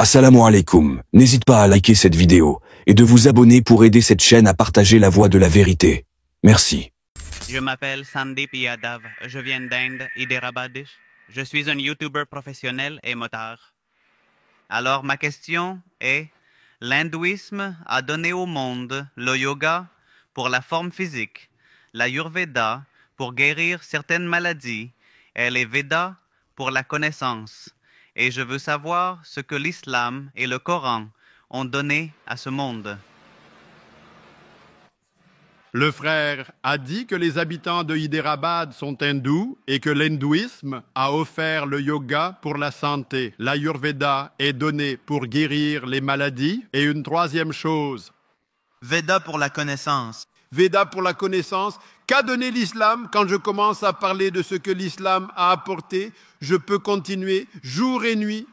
Assalamu alaikum. N'hésite pas à liker cette vidéo et de vous abonner pour aider cette chaîne à partager la voie de la vérité. Merci. Je m'appelle Sandeep Yadav. Je viens d'Inde, Hyderabad. Je suis un YouTuber professionnel et motard. Alors ma question est, l'hindouisme a donné au monde le yoga pour la forme physique, l'ayurveda pour guérir certaines maladies et les Védas pour la connaissance. Et je veux savoir ce que l'islam et le Coran ont donné à ce monde. Le frère a dit que les habitants de Hyderabad sont hindous et que l'hindouisme a offert le yoga pour la santé. L'ayurveda est donné pour guérir les maladies. Et une troisième chose. Veda pour la connaissance. Veda pour la connaissance. Qu'a donné l'islam? Quand je commence à parler de ce que l'islam a apporté, je peux continuer jour et nuit,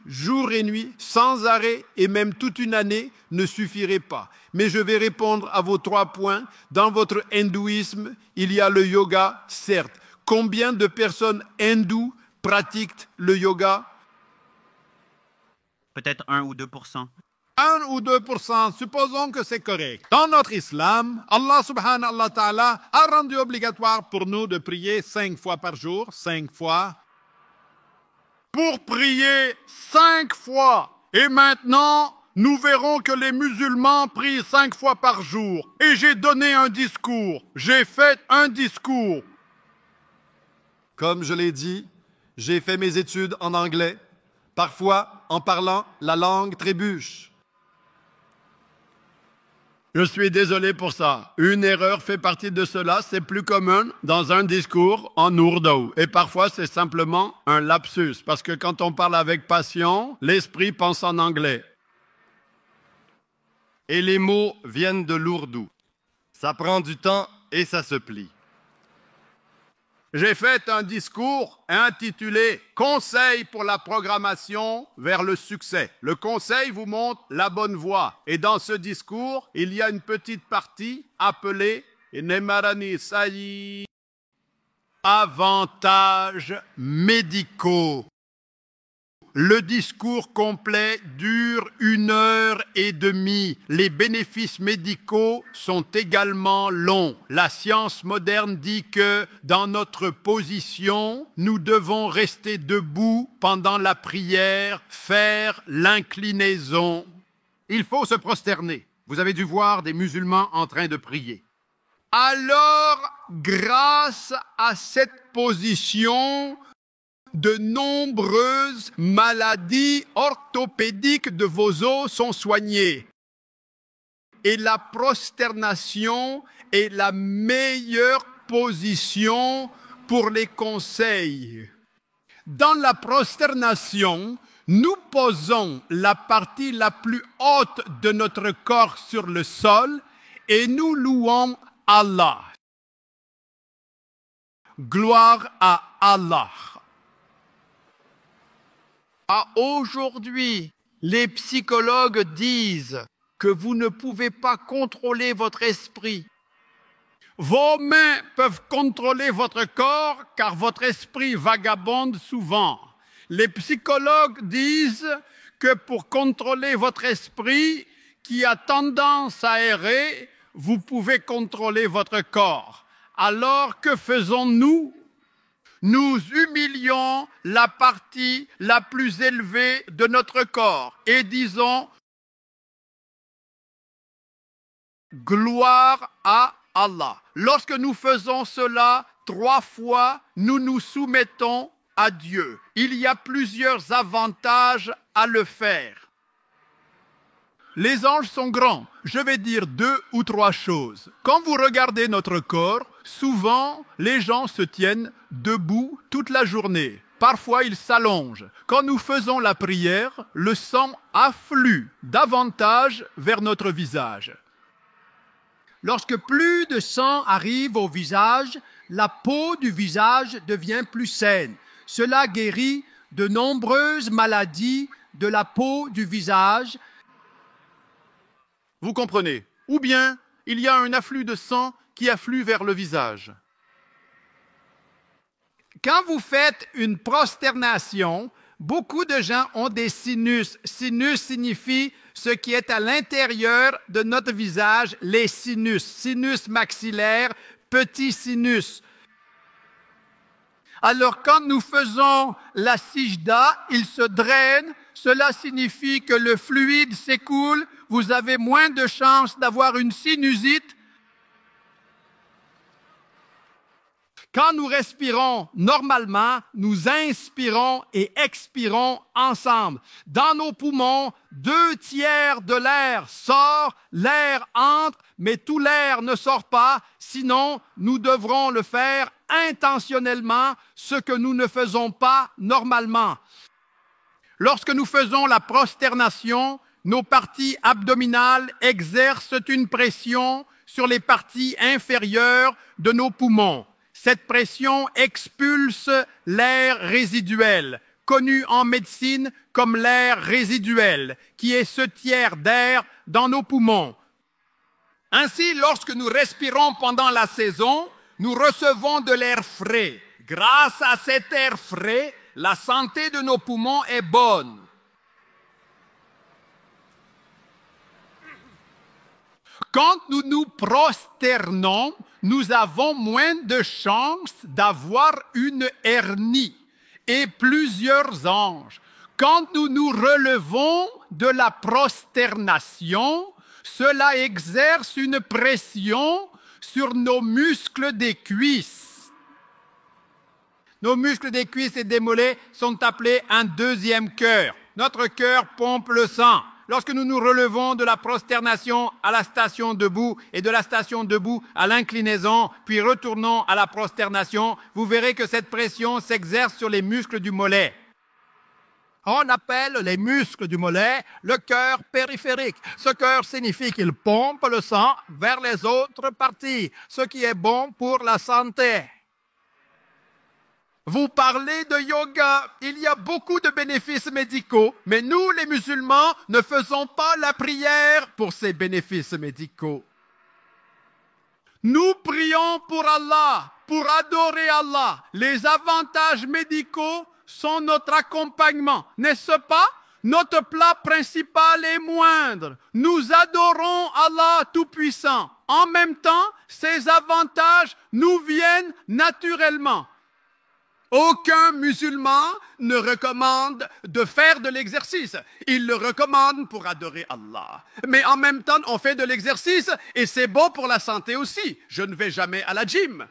sans arrêt, et même toute une année ne suffirait pas. Mais je vais répondre à vos 3 points. Dans votre hindouisme, il y a le yoga, certes. Combien de personnes hindoues pratiquent le yoga? Peut-être 1 ou 2%. 1 ou 2%, supposons que c'est correct. Dans notre islam, Allah subhanahu wa ta'ala a rendu obligatoire pour nous de prier 5 fois par jour, 5 fois. Pour prier 5 fois. Et maintenant, nous verrons que les musulmans prient 5 fois par jour. Et j'ai donné un discours. J'ai fait un discours. Comme je l'ai dit, j'ai fait mes études en anglais. Parfois, en parlant, la langue trébuche. Je suis désolé pour ça. Une erreur fait partie de cela. C'est plus commun dans un discours en ourdou. Et parfois, c'est simplement un lapsus. Parce que quand on parle avec passion, l'esprit pense en anglais. Et les mots viennent de l'ourdou. Ça prend du temps et ça se plie. J'ai fait un discours intitulé « Conseil pour la programmation vers le succès ». Le conseil vous montre la bonne voie. Et dans ce discours, il y a une petite partie appelée « Nemarani Sayi » avantages médicaux. Le discours complet dure 1h30. Les bénéfices médicaux sont également longs. La science moderne dit que dans notre position, nous devons rester debout pendant la prière, faire l'inclinaison. Il faut se prosterner. Vous avez dû voir des musulmans en train de prier. Alors, grâce à cette position, de nombreuses maladies orthopédiques de vos os sont soignées. Et la prosternation est la meilleure position pour les conseils. Dans la prosternation, nous posons la partie la plus haute de notre corps sur le sol et nous louons Allah. Gloire à Allah. Aujourd'hui, les psychologues disent que vous ne pouvez pas contrôler votre esprit. Vos mains peuvent contrôler votre corps car votre esprit vagabonde souvent. Les psychologues disent que pour contrôler votre esprit qui a tendance à errer, vous pouvez contrôler votre corps. Alors que faisons-nous ? Nous humilions la partie la plus élevée de notre corps et disons « Gloire à Allah ». Lorsque nous faisons cela 3 fois, nous nous soumettons à Dieu. Il y a plusieurs avantages à le faire. Les anges sont grands. Je vais dire 2 ou 3 choses. Quand vous regardez notre corps, souvent, les gens se tiennent debout toute la journée. Parfois, ils s'allongent. Quand nous faisons la prière, le sang afflue davantage vers notre visage. Lorsque plus de sang arrive au visage, la peau du visage devient plus saine. Cela guérit de nombreuses maladies de la peau du visage. Vous comprenez? Ou bien, il y a un afflux de sang qui afflue vers le visage. Quand vous faites une prosternation, Beaucoup de gens ont des sinus. Sinus signifie ce qui est à l'intérieur de notre visage, les sinus. Sinus maxillaire, petit sinus. Alors, quand nous faisons la sijda, il se draine. Cela signifie que le fluide s'écoule. Vous avez moins de chances d'avoir une sinusite. Quand nous respirons normalement, nous inspirons et expirons ensemble. Dans nos poumons, 2/3 de l'air sort, l'air entre, mais tout l'air ne sort pas. Sinon, nous devrons le faire intentionnellement, ce que nous ne faisons pas normalement. Lorsque nous faisons la prosternation, nos parties abdominales exercent une pression sur les parties inférieures de nos poumons. Cette pression expulse l'air résiduel, connu en médecine comme l'air résiduel, qui est ce tiers d'air dans nos poumons. Ainsi, lorsque nous respirons pendant la saison, nous recevons de l'air frais. Grâce à cet air frais, la santé de nos poumons est bonne. Quand nous nous prosternons, nous avons moins de chances d'avoir une hernie et plusieurs anges. Quand nous nous relevons de la prosternation, cela exerce une pression sur nos muscles des cuisses. Nos muscles des cuisses et des mollets sont appelés un deuxième cœur. Notre cœur pompe le sang. Lorsque nous nous relevons de la prosternation à la station debout et de la station debout à l'inclinaison, puis retournons à la prosternation, vous verrez que cette pression s'exerce sur les muscles du mollet. On appelle les muscles du mollet le cœur périphérique. Ce cœur signifie qu'il pompe le sang vers les autres parties, ce qui est bon pour la santé. Vous parlez de yoga. Il y a beaucoup de bénéfices médicaux, mais nous, les musulmans, ne faisons pas la prière pour ces bénéfices médicaux. Nous prions pour Allah, pour adorer Allah. Les avantages médicaux sont notre accompagnement, n'est-ce pas? Notre plat principal est moindre. Nous adorons Allah Tout-Puissant. En même temps, ces avantages nous viennent naturellement. Aucun musulman ne recommande de faire de l'exercice. Il le recommande pour adorer Allah. Mais en même temps, on fait de l'exercice et c'est bon pour la santé aussi. Je ne vais jamais à la gym.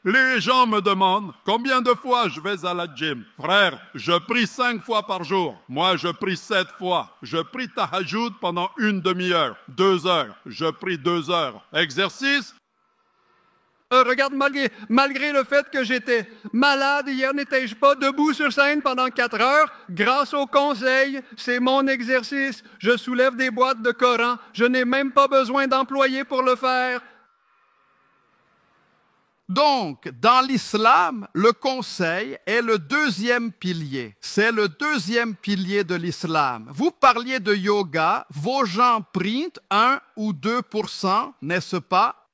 Les gens me demandent combien de fois je vais à la gym. Frère, je prie 5 fois par jour. Moi, je prie 7 fois. Je prie tahajjud pendant une demi-heure, 2 heures. Je prie 2 heures. Exercice? Regarde, malgré le fait que j'étais malade, hier n'étais-je pas debout sur scène pendant 4 heures? Grâce au conseil, c'est mon exercice. Je soulève des boîtes de Coran. Je n'ai même pas besoin d'employés pour le faire. Donc, dans l'islam, le conseil est le deuxième pilier. C'est le deuxième pilier de l'islam. Vous parliez de yoga, vos gens prient 1 ou 2%, n'est-ce pas?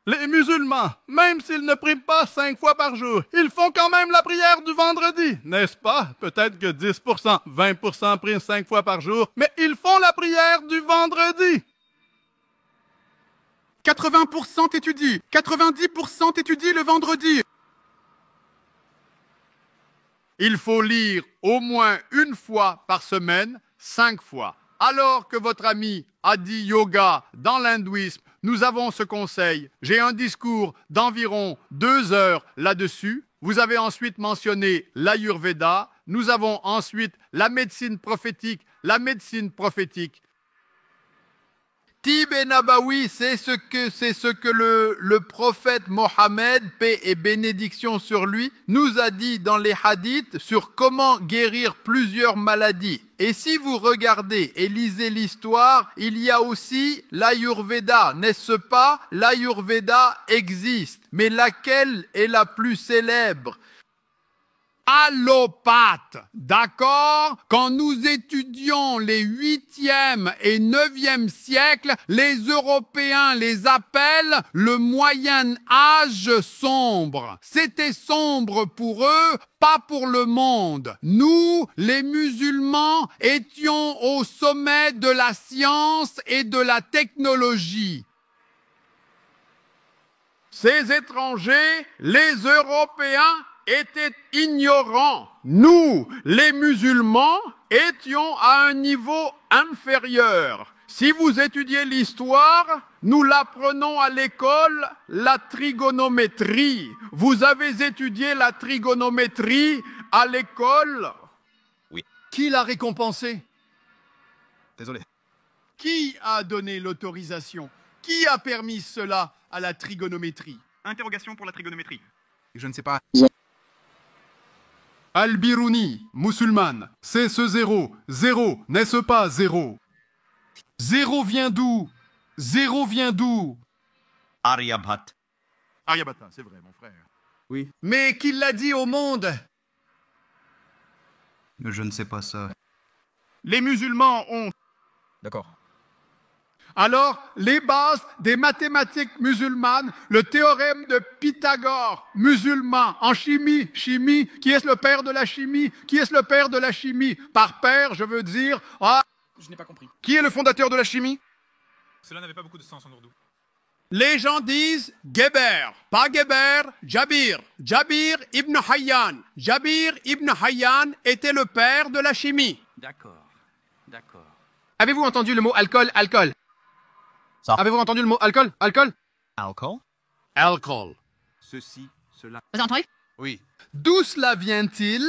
Les musulmans, même s'ils ne prient pas 5 fois par jour, ils font quand même la prière du vendredi, n'est-ce pas? Peut-être que 10%, 20% prient 5 fois par jour, mais ils font la prière du vendredi. 80% étudient, 90% étudient le vendredi. Il faut lire au moins une fois par semaine, 5 fois. Alors que votre ami a dit yoga dans l'hindouisme, nous avons ce conseil. J'ai un discours d'environ 2 heures là-dessus. Vous avez ensuite mentionné l'Ayurveda. Nous avons ensuite la médecine prophétique. Tib et Nabawi, c'est ce que le prophète Mohammed, paix et bénédiction sur lui, nous a dit dans les hadiths sur comment guérir plusieurs maladies. Et si vous regardez et lisez l'histoire, il y a aussi l'Ayurveda, n'est-ce pas? L'Ayurveda existe, mais laquelle est la plus célèbre? allopathes. D'accord? Quand nous étudions les 8e et 9e siècles, les Européens les appellent le Moyen Âge sombre. C'était sombre pour eux, pas pour le monde. Nous, les musulmans, étions au sommet de la science et de la technologie. Ces étrangers, les Européens, étaient ignorants. Nous, les musulmans, étions à un niveau inférieur. Si vous étudiez l'histoire, nous l'apprenons à l'école, la trigonométrie. Vous avez étudié la trigonométrie à l'école? Oui. Qui l'a récompensé? Désolé. Qui a donné l'autorisation? Qui a permis cela à la trigonométrie? Interrogation pour la trigonométrie. Je ne sais pas. Al-Biruni, musulmane, c'est ce zéro. Zéro, n'est-ce pas zéro? Zéro vient d'où? Zéro vient d'où? Aryabhat. Aryabhata, c'est vrai, mon frère. Oui. Mais qui l'a dit au monde? Je ne sais pas ça. Les musulmans ont... D'accord. Alors, les bases des mathématiques musulmanes, le théorème de Pythagore, musulman, en chimie, qui est le père de la chimie? Qui est le père de la chimie? Par père, je veux dire... Je n'ai pas compris. Qui est le fondateur de la chimie? Cela n'avait pas beaucoup de sens en ourdou. Les gens disent Geber, pas Geber, Jabir. Jabir ibn Hayyan. Jabir ibn Hayyan était le père de la chimie. D'accord, d'accord. Avez-vous entendu le mot alcool? Ça. Avez-vous entendu le mot alcool? Alcool? Alcool. Ceci, cela. Vous entendez? Oui. D'où cela vient-il?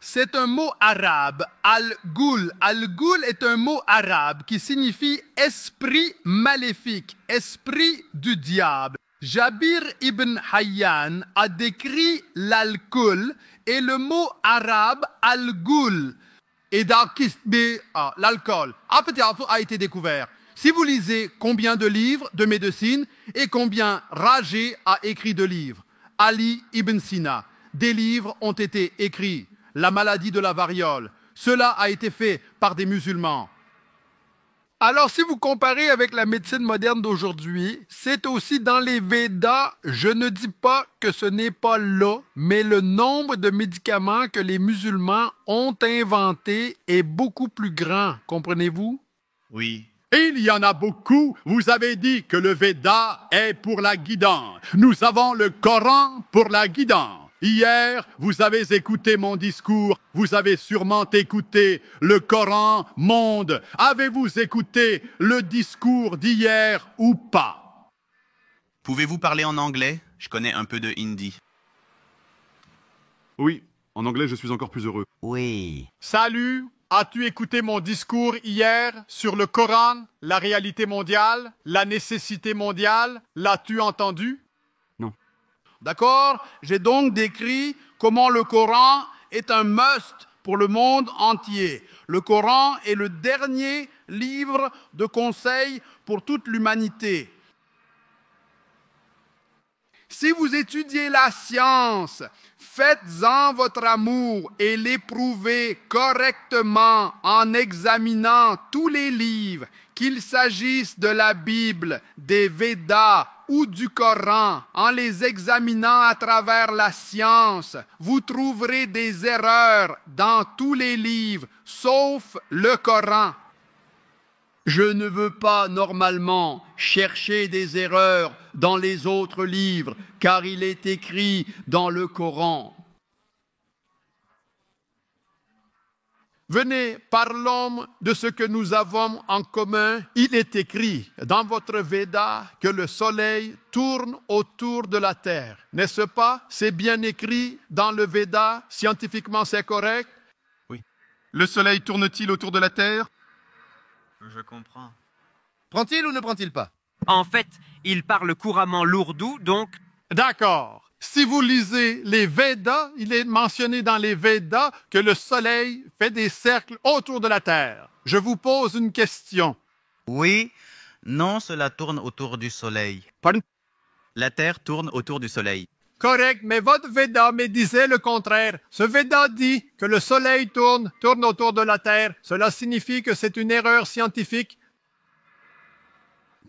C'est un mot arabe, al-ghul. Al-ghul est un mot arabe qui signifie esprit maléfique, esprit du diable. Jabir ibn Hayyan a décrit l'alcool et le mot arabe al-ghul. Et l'alcool a été découvert. Si vous lisez combien de livres de médecine et combien Ragé a écrit de livres, Ali ibn Sina, des livres ont été écrits. La maladie de la variole, cela a été fait par des musulmans. Alors, si vous comparez avec la médecine moderne d'aujourd'hui, c'est aussi dans les Védas, je ne dis pas que ce n'est pas là, mais le nombre de médicaments que les musulmans ont inventés est beaucoup plus grand, comprenez-vous? Oui. Il y en a beaucoup. Vous avez dit que le Veda est pour la guidance. Nous avons le Coran pour la guidance. Hier, vous avez écouté mon discours. Vous avez sûrement écouté le Coran monde. Avez-vous écouté le discours d'hier ou pas? Pouvez-vous parler en anglais? Je connais un peu de hindi. Oui, en anglais, je suis encore plus heureux. Oui. Salut, as-tu écouté mon discours hier sur le Coran, la réalité mondiale, la nécessité mondiale? L'as-tu entendu? D'accord? J'ai donc décrit comment le Coran est un must pour le monde entier. Le Coran est le dernier livre de conseil pour toute l'humanité. Si vous étudiez la science, faites-en votre amour et l'éprouvez correctement en examinant tous les livres, qu'il s'agisse de la Bible, des Védas ou du Coran. En les examinant à travers la science, vous trouverez des erreurs dans tous les livres, sauf le Coran. Je ne veux pas normalement chercher des erreurs dans les autres livres, car il est écrit dans le Coran. Venez, parlons de ce que nous avons en commun. Il est écrit dans votre Veda que le soleil tourne autour de la terre. N'est-ce pas? C'est bien écrit dans le Veda. Scientifiquement, c'est correct? Oui. Le soleil tourne-t-il autour de la terre? Je comprends. Prend-il ou ne prend-il pas? En fait, il parle couramment l'ourdou, donc... D'accord. Si vous lisez les Védas, il est mentionné dans les Védas que le soleil fait des cercles autour de la terre. Je vous pose une question. Oui, non, cela tourne autour du soleil. Pardon? La Terre tourne autour du soleil. Correct, mais votre Veda me disait le contraire. Ce Veda dit que le soleil tourne autour de la Terre. Cela signifie que c'est une erreur scientifique.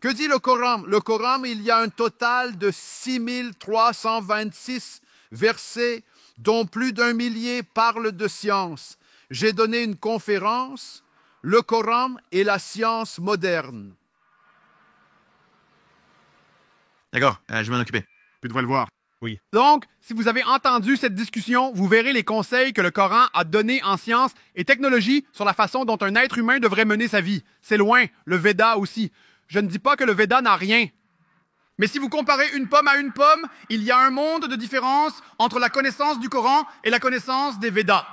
Que dit le Coran? Le Coran, il y a un total de 6326 versets, dont plus d'1 millier parlent de science. J'ai donné une conférence, le Coran et la science moderne. D'accord, je vais m'en occuper. Tu devrais le voir. Oui. Donc, si vous avez entendu cette discussion, vous verrez les conseils que le Coran a donnés en science et technologie sur la façon dont un être humain devrait mener sa vie. C'est loin, le Veda aussi. Je ne dis pas que le Veda n'a rien. Mais si vous comparez une pomme à une pomme, il y a un monde de différence entre la connaissance du Coran et la connaissance des Védas.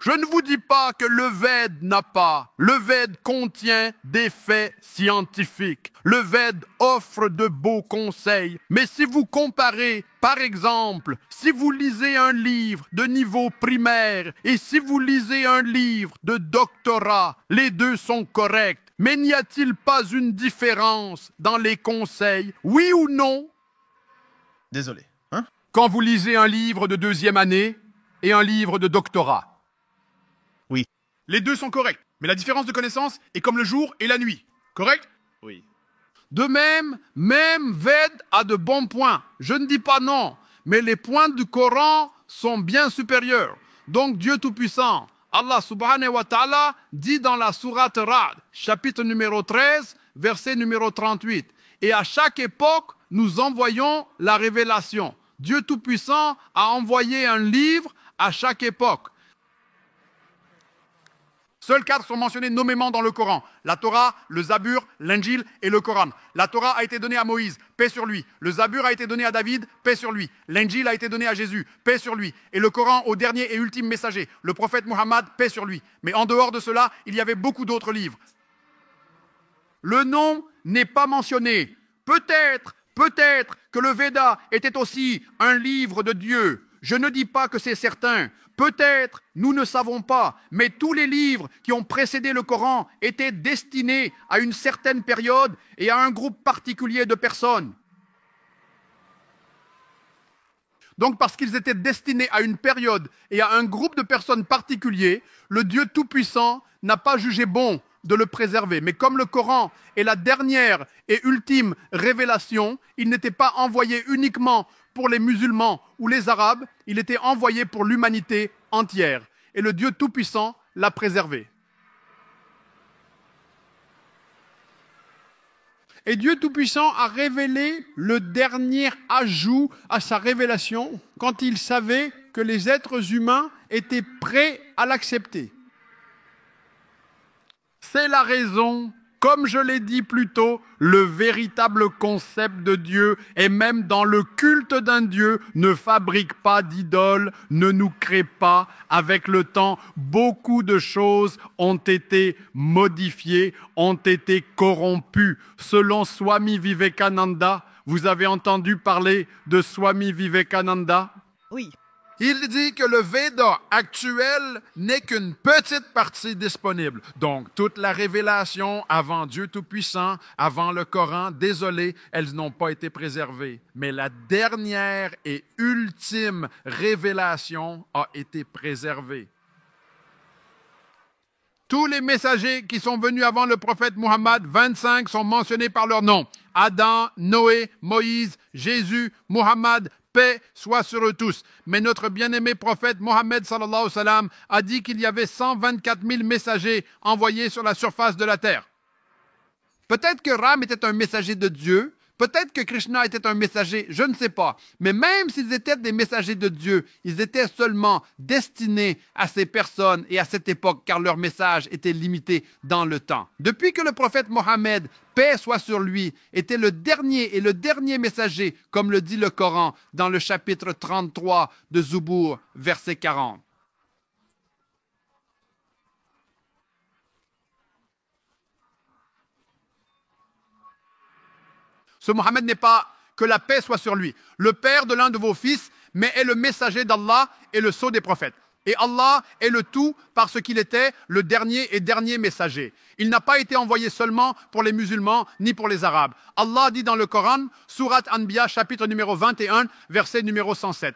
Je ne vous dis pas que le Vède n'a pas. Le Vède contient des faits scientifiques. Le Vède offre de beaux conseils. Mais si vous comparez, par exemple, si vous lisez un livre de niveau primaire et si vous lisez un livre de doctorat, les deux sont corrects. Mais n'y a-t-il pas une différence dans les conseils? Oui ou non? Désolé. Hein? Quand vous lisez un livre de 2e année et un livre de doctorat. Oui. Les deux sont corrects, mais la différence de connaissance est comme le jour et la nuit. Correct? Oui. De même Vède a de bons points. Je ne dis pas non, mais les points du Coran sont bien supérieurs. Donc Dieu Tout-Puissant, Allah subhanahu wa ta'ala, dit dans la sourate Ra'd, chapitre numéro 13, verset numéro 38. Et à chaque époque, nous envoyons la révélation. Dieu Tout-Puissant a envoyé un livre à chaque époque. Seuls 4 sont mentionnés nommément dans le Coran. La Torah, le Zabur, l'Injil et le Coran. La Torah a été donnée à Moïse, paix sur lui. Le Zabur a été donné à David, paix sur lui. L'Injil a été donné à Jésus, paix sur lui. Et le Coran au dernier et ultime messager, le prophète Muhammad, paix sur lui. Mais en dehors de cela, il y avait beaucoup d'autres livres. Le nom n'est pas mentionné. Peut-être que le Veda était aussi un livre de Dieu. Je ne dis pas que c'est certain. Peut-être, nous ne savons pas, mais tous les livres qui ont précédé le Coran étaient destinés à une certaine période et à un groupe particulier de personnes. Donc, parce qu'ils étaient destinés à une période et à un groupe de personnes particuliers, le Dieu Tout-Puissant n'a pas jugé bon de le préserver. Mais comme le Coran est la dernière et ultime révélation, il n'était pas envoyé uniquement pour les musulmans ou les arabes, il était envoyé pour l'humanité entière. Et le Dieu Tout-Puissant l'a préservé. Et Dieu Tout-Puissant a révélé le dernier ajout à sa révélation quand il savait que les êtres humains étaient prêts à l'accepter. C'est la raison, comme je l'ai dit plus tôt, le véritable concept de Dieu et même dans le culte d'un Dieu ne fabrique pas d'idoles, ne nous crée pas. Avec le temps, beaucoup de choses ont été modifiées, ont été corrompues. Selon Swami Vivekananda, vous avez entendu parler de Swami Vivekananda? Oui. Il dit que le Veda actuel n'est qu'une petite partie disponible. Donc, toute la révélation avant Dieu Tout-Puissant, avant le Coran, désolé, elles n'ont pas été préservées. Mais la dernière et ultime révélation a été préservée. Tous les messagers qui sont venus avant le prophète Muhammad, 25, sont mentionnés par leur nom. Adam, Noé, Moïse, Jésus, Muhammad, paix soit sur eux tous. Mais notre bien-aimé prophète Mohammed sallallahu alayhi wa sallam a dit qu'il y avait 124 000 messagers envoyés sur la surface de la terre. Peut-être que Ram était un messager de Dieu, peut-être que Krishna était un messager, je ne sais pas. Mais même s'ils étaient des messagers de Dieu, ils étaient seulement destinés à ces personnes et à cette époque, car leur message était limité dans le temps. Depuis que le prophète Mohammed, paix soit sur lui, était le dernier messager, comme le dit le Coran dans le chapitre 33 de Zubour, verset 40. Ce Mohammed n'est pas que la paix soit sur lui, le père de l'un de vos fils, mais est le messager d'Allah et le sceau des prophètes. Et Allah est le tout parce qu'il était le dernier messager. Il n'a pas été envoyé seulement pour les musulmans ni pour les arabes. Allah dit dans le Coran, Sourate Anbiya, chapitre numéro 21, verset numéro 107.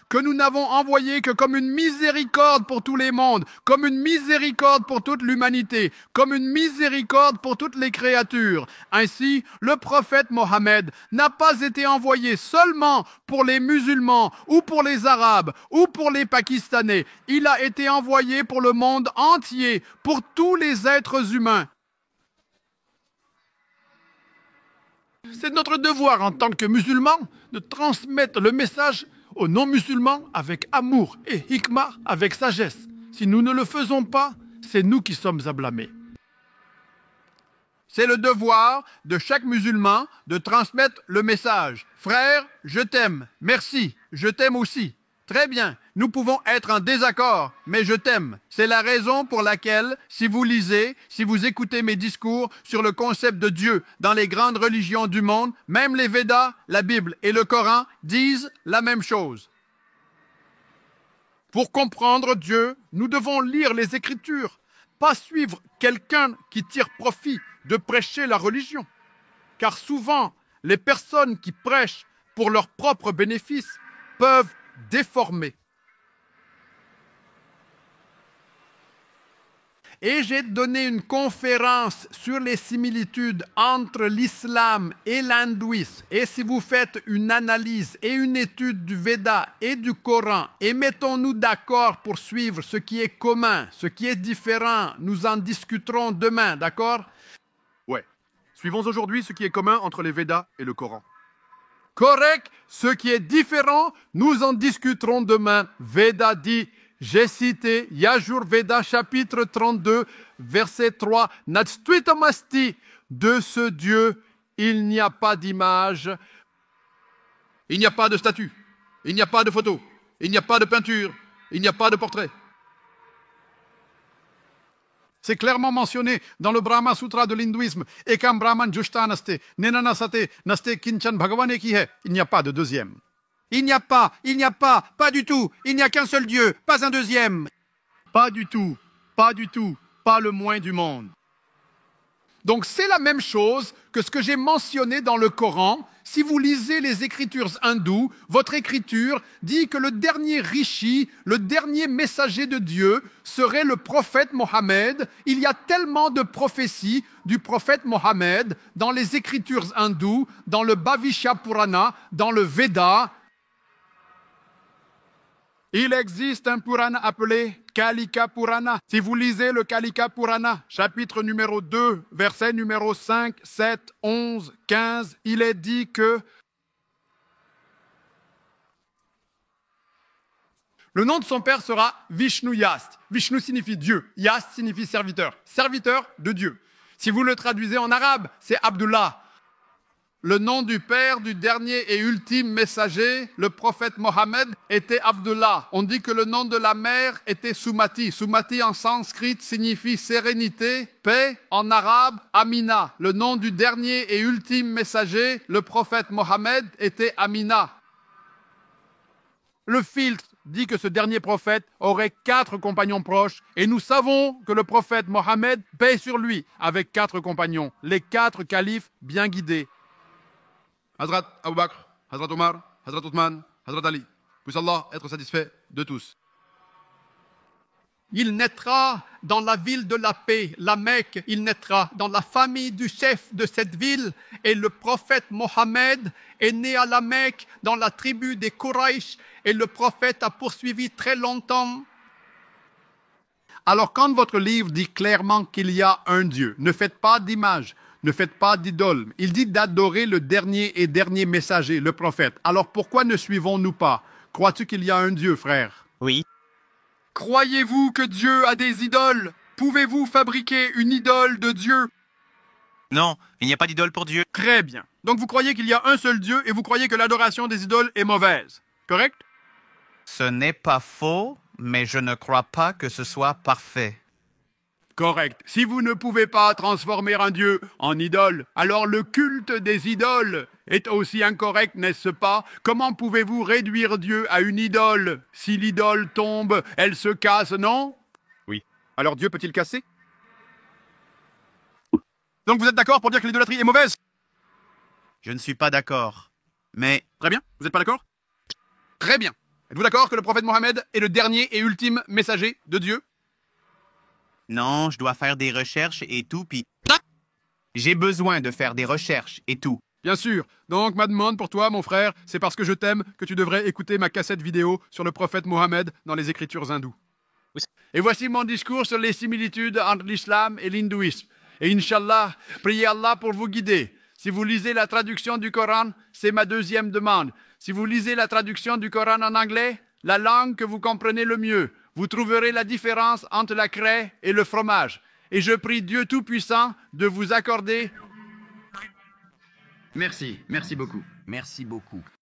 Que nous n'avons envoyé que comme une miséricorde pour tous les mondes, comme une miséricorde pour toute l'humanité, comme une miséricorde pour toutes les créatures. Ainsi, le prophète Mohammed n'a pas été envoyé seulement pour les musulmans, ou pour les arabes, ou pour les pakistanais. Il a été envoyé pour le monde entier, pour tous les êtres humains. C'est notre devoir en tant que musulmans de transmettre le message aux non-musulmans avec amour et hikmah avec sagesse. Si nous ne le faisons pas, c'est nous qui sommes à blâmer. C'est le devoir de chaque musulman de transmettre le message. Frère, je t'aime. Merci, je t'aime aussi. Très bien, nous pouvons être en désaccord, mais je t'aime. C'est la raison pour laquelle, si vous lisez, si vous écoutez mes discours sur le concept de Dieu dans les grandes religions du monde, même les Védas, la Bible et le Coran disent la même chose. Pour comprendre Dieu, nous devons lire les Écritures, pas suivre quelqu'un qui tire profit de prêcher la religion. Car souvent, les personnes qui prêchent pour leur propre bénéfice peuvent déformé. Et j'ai donné une conférence sur les similitudes entre l'islam et l'hindouisme. Et si vous faites une analyse et une étude du Veda et du Coran, et mettons-nous d'accord pour suivre ce qui est commun, ce qui est différent, nous en discuterons demain, d'accord? Ouais. Suivons aujourd'hui ce qui est commun entre les Védas et le Coran. Correct. Ce qui est différent, nous en discuterons demain. Veda dit, j'ai cité Yajur Veda chapitre 32, verset 3, Natstvitamasti, de ce Dieu, il n'y a pas d'image, il n'y a pas de statue, il n'y a pas de photo, il n'y a pas de peinture, il n'y a pas de portrait. C'est clairement mentionné dans le Brahma Sutra de l'hindouisme. Ekam Brahman Jushtanaste, Nenanasate, Naste Kinchan Bhagavane qui est. Il n'y a pas de deuxième. Il n'y a pas, pas du tout. Il n'y a qu'un seul Dieu, pas un deuxième. Pas du tout, pas le moins du monde. Donc c'est la même chose que ce que j'ai mentionné dans le Coran. Si vous lisez les écritures hindoues, votre écriture dit que le dernier rishi, le dernier messager de Dieu serait le prophète Mohammed. Il y a tellement de prophéties du prophète Mohammed dans les écritures hindoues, dans le Bhavishya Purana, dans le Veda. Il existe un Purana appelé Kalika Purana. Si vous lisez le Kalika Purana, chapitre numéro 2, verset numéro 5, 7, 11, 15, il est dit que le nom de son père sera Vishnu Yast. Vishnu signifie Dieu, Yast signifie serviteur, serviteur de Dieu. Si vous le traduisez en arabe, c'est Abdullah. Le nom du père du dernier et ultime messager, le prophète Mohammed, était Abdullah. On dit que le nom de la mère était Sumati. Sumati en sanskrit signifie sérénité, paix. En arabe, Amina. Le nom du dernier et ultime messager, le prophète Mohammed, était Amina. Le filtre dit que ce dernier prophète aurait 4 compagnons proches et nous savons que le prophète Mohammed paie sur lui avec 4 compagnons, les 4 califes bien guidés. Hazrat Abu Bakr, Hazrat Omar, Hazrat Othman, Hazrat Ali. Puisse Allah être satisfait de tous. Il naîtra dans la ville de la paix, la Mecque. Il naîtra dans la famille du chef de cette ville. Et le prophète Mohammed est né à la Mecque, dans la tribu des Quraysh. Et le prophète a poursuivi très longtemps. Alors quand votre livre dit clairement qu'il y a un Dieu, ne faites pas d'image. Ne faites pas d'idole. Il dit d'adorer le dernier et dernier messager, le prophète. Alors pourquoi ne suivons-nous pas? Crois-tu qu'il y a un Dieu, frère? Oui. Croyez-vous que Dieu a des idoles? Pouvez-vous fabriquer une idole de Dieu? Non, il n'y a pas d'idole pour Dieu. Très bien. Donc vous croyez qu'il y a un seul Dieu et vous croyez que l'adoration des idoles est mauvaise. Correct? Ce n'est pas faux, mais je ne crois pas que ce soit parfait. Correct. Si vous ne pouvez pas transformer un Dieu en idole, alors le culte des idoles est aussi incorrect, n'est-ce pas? Comment pouvez-vous réduire Dieu à une idole? Si l'idole tombe, elle se casse, non? Oui. Alors Dieu peut-il casser? Donc vous êtes d'accord pour dire que l'idolâtrie est mauvaise? Je ne suis pas d'accord. Mais Très bien. Vous n'êtes pas d'accord? Très bien. Êtes-vous d'accord que le prophète Mohammed est le dernier et ultime messager de Dieu? non, je dois faire des recherches et tout, puis... J'ai besoin de faire des recherches et tout. Bien sûr. Donc ma demande pour toi, mon frère, c'est parce que je t'aime que tu devrais écouter ma cassette vidéo sur le prophète Mohammed dans les écritures hindoues. Et voici mon discours sur les similitudes entre l'islam et l'hindouisme. Et Inch'Allah, priez Allah pour vous guider. Si vous lisez la traduction du Coran, c'est ma deuxième demande. Si vous lisez la traduction du Coran en anglais, la langue que vous comprenez le mieux, vous trouverez la différence entre la craie et le fromage. Et je prie Dieu Tout-Puissant de vous accorder... Merci beaucoup. Merci beaucoup.